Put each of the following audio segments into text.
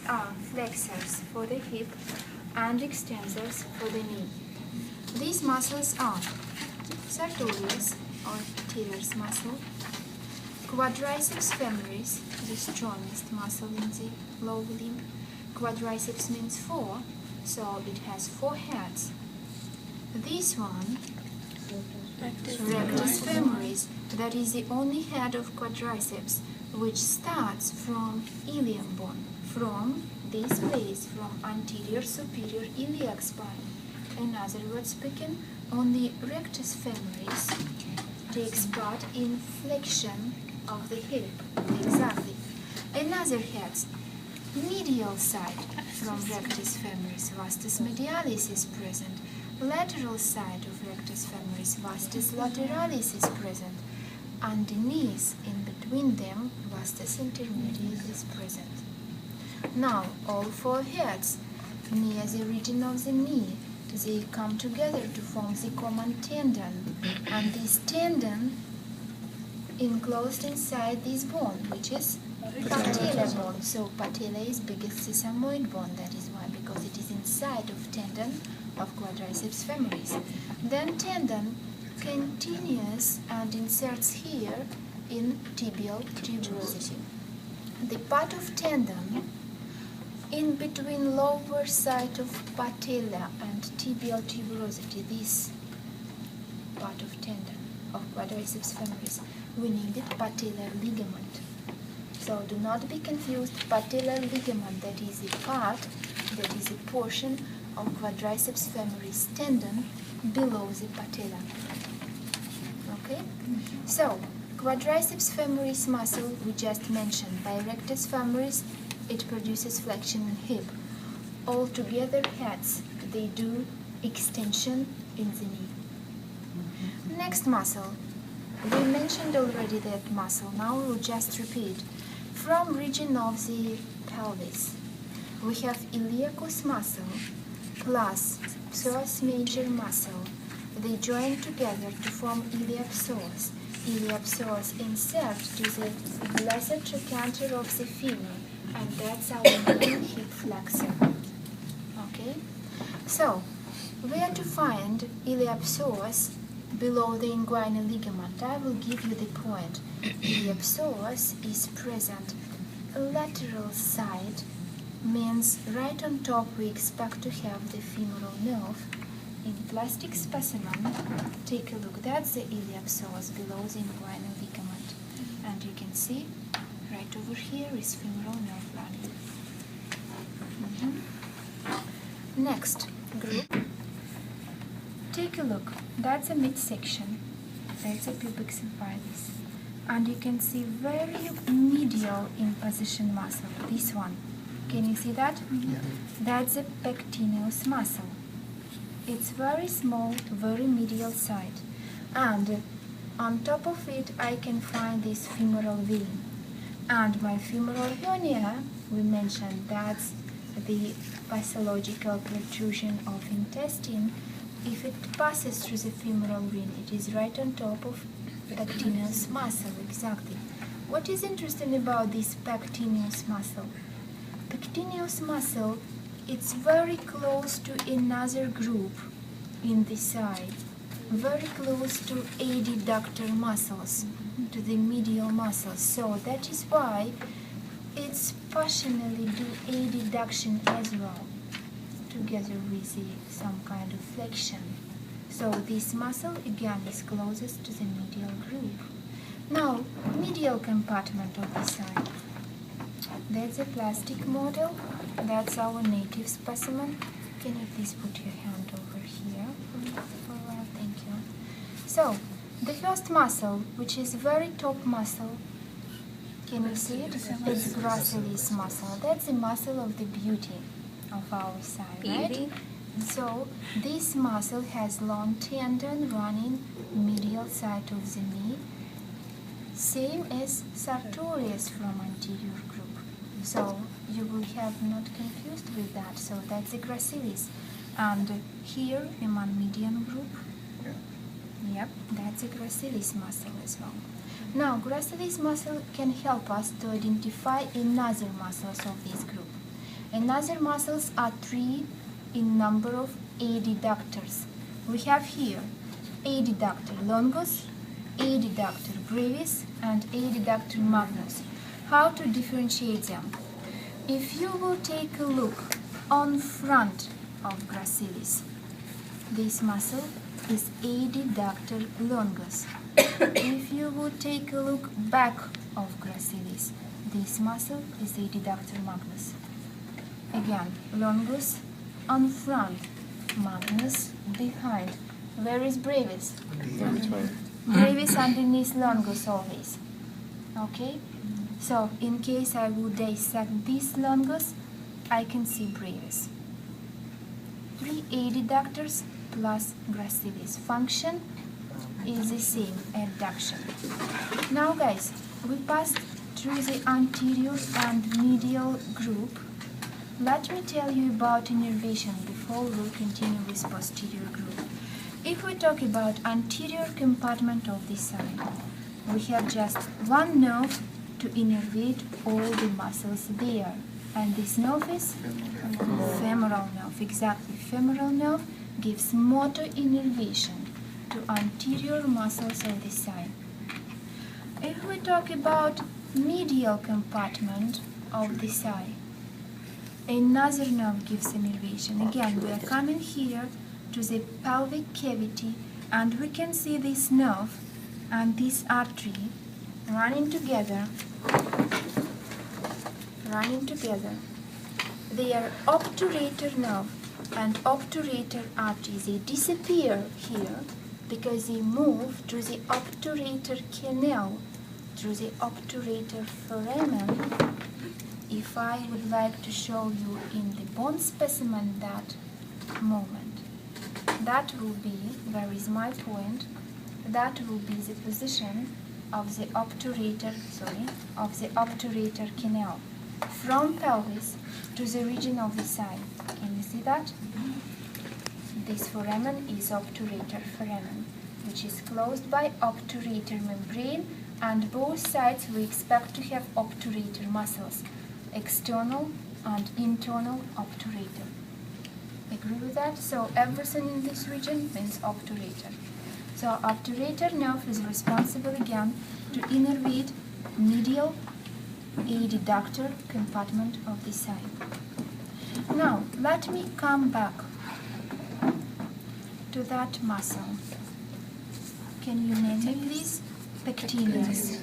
are flexors for the hip and extensors for the knee. These muscles are sartorius or Taylor's muscle, quadriceps femoris, the strongest muscle in the lower limb. Quadriceps means 4, so it has 4 heads. This one, rectus femoris, that is the only head of quadriceps, which starts from ilium bone, from this place, from anterior superior iliac spine. In other words speaking, only rectus femoris takes part in flexion of the hip. Exactly. Another heads, medial side from rectus femoris, vastus medialis is present. Lateral side of rectus femoris, vastus lateralis is present. Underneath, in between them, vastus intermedius is present. Now, all 4 heads near the region of the knee, they come together to form the common tendon, and this tendon enclosed inside this bone, which is patella bone. So patella is biggest sesamoid bone. That is why, because it is inside of tendon of quadriceps femoris. Then tendon continues and inserts here in tibial tuberosity. The part of tendon in between lower side of patella and tibial tuberosity, this part of tendon of quadriceps femoris, we named it patellar ligament. So do not be confused. Patellar ligament, that is a part, that is a portion of quadriceps femoris tendon below the patella. Okay? So, quadriceps femoris muscle we just mentioned. By rectus femoris, it produces flexion in hip. All together heads, they do extension in the knee. Next muscle. We mentioned already that muscle. Now we will just repeat. From region of the pelvis, we have iliacus muscle plus psoas major muscle. They join together to form iliopsoas. Iliopsoas insert to the blessed trochanter of the femur, and that's our main hip flexor. Okay? So, where to find iliopsoas below the inguinal ligament? I will give you the point. Iliopsoas is present lateral side, means right on top we expect to have the femoral nerve. In plastic specimen, take a look. That's the iliopsoas below the inguinal ligament. And you can see right over here is femoral nerve running. Next group. Take a look. That's a midsection. That's a pubic symphysis. And you can see very medial in position muscle. This one. Can you see that? Yeah. That's a pectineus muscle. It's very small, very medial side. And on top of it, I can find this femoral vein. And my femoral hernia, we mentioned, that's the pathological protrusion of intestine. If it passes through the femoral vein, it is right on top of pectineus muscle, exactly. What is interesting about this pectineus muscle? Pectineus muscle, it's very close to another group in the side, very close to adductor muscles, to the medial muscles. So that is why it's partially do adduction as well, together with some kind of flexion. So this muscle again is closest to the medial group. Now, medial compartment of the side. That's a plastic model. That's our native specimen. Can you please put your hand over here for a while? Thank you. So, the first muscle, which is very top muscle, can you see it? It's gracilis muscle. That's the muscle of the beauty of our side, right? So, this muscle has long tendon running medial side of the knee, same as sartorius from anterior group. So you will have not confused with that. So that's the gracilis. And here, among median group, yep, that's a gracilis muscle as well. Now, gracilis muscle can help us to identify another muscles of this group. Another muscles are 3 in number of adductors. We have here adductor longus, adductor brevis, and adductor magnus. How to differentiate them? If you will take a look on front of gracilis, this muscle is adductor longus. If you would take a look back of gracilis, this muscle is adductor magnus. Again, longus on front, magnus behind. Where is brevis? Brevis underneath longus always. Okay? So, in case I would dissect this longus, I can see brevis. 3 adductors plus gracilis. Function is the same, adduction. Now guys, we passed through the anterior and medial group. Let me tell you about innervation before we continue with posterior group. If we talk about anterior compartment of the side, we have just one nerve to innervate all the muscles there. And this nerve is femoral nerve. Exactly, femoral nerve gives motor innervation to anterior muscles of the side. If we talk about medial compartment of the thigh, another nerve gives innervation. Again, we are coming here to the pelvic cavity, and we can see this nerve and this artery running together. They are obturator nerve and obturator artery. They disappear here because they move through the obturator canal, through the obturator foramen. If I would like to show you in the bone specimen that moment, that will be, where is my point, that will be the position of the obturator canal from pelvis to the region of the thigh. Can you see that? This foramen is obturator foramen, which is closed by obturator membrane, and both sides we expect to have obturator muscles, external and internal obturator. Agree with that? So everything in this region means obturator. So obturator nerve is responsible again to innervate medial adductor compartment of the thigh. Now let me come back to that muscle. Can you name it please? Pectineus.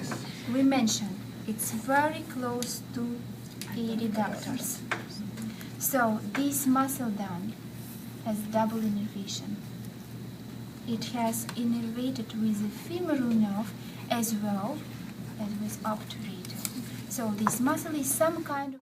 We mentioned it's very close to adductors. So this muscle then has double innervation. It has innervated with the femoral nerve as well as with obturator. So this muscle is some kind of